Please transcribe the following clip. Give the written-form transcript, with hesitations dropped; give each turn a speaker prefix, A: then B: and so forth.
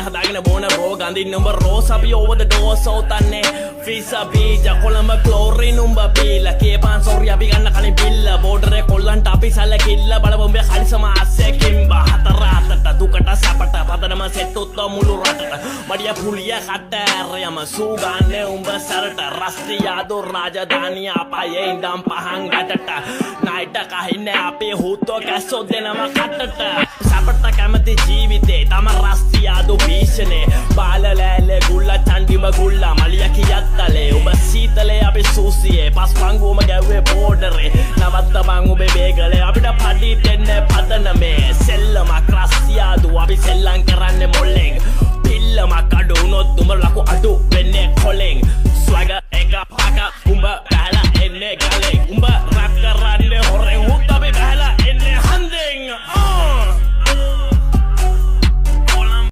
A: මේ හදාගෙන බෝන රෝ ගඳින් උඹ රෝස් අපි over the door සෝතන්නේ ෆීසා බීජ කොළඹ ක්ලෝරින් උඹ බීලා කේපන් සෝරි අපි ගන්න කලින් බිල්ල බෝඩරේ කොල්ලන්ට අපි සැලකිල්ල බලමු උඹේ කලිසම ආස්සේ කිම්බා හතර අතට දුකට සැපට පදනම සෙට් උත්ත මුළු රටට මඩිය පුලිය කටෑරයම සූගන්නේ උඹ සැරට රස්තියාදු රාජධානිය අපායේ ඉඳන් පහන් ගැටට නයිට කහින්නේ අපේ හුත්තෝ කැස්සෝ දෙනම කටට සැපට කැමති ජීවිතේ තම රස්තියාදු භීෂණේ බාලලෑලේ ගුල්ල චන්ඩිම ගුල්ල මලිය කියත්තලේ උඹ සීතලේ අපි සූසියේ පස් පංගුවම ගැව්වේ බෝඩරේ නවත්ත බං උඹේ බේගලේ අපිට පඩි දෙන්නේ පදනමේ සෙල්ලමක් රස්තියාදු අපි සෙල්ලම් කරන්නේ මොල්ලෙන් පිල්ලමක් අඩු වුණොත් උඹ ලකු අඩු වෙන්නේ කොලෙන්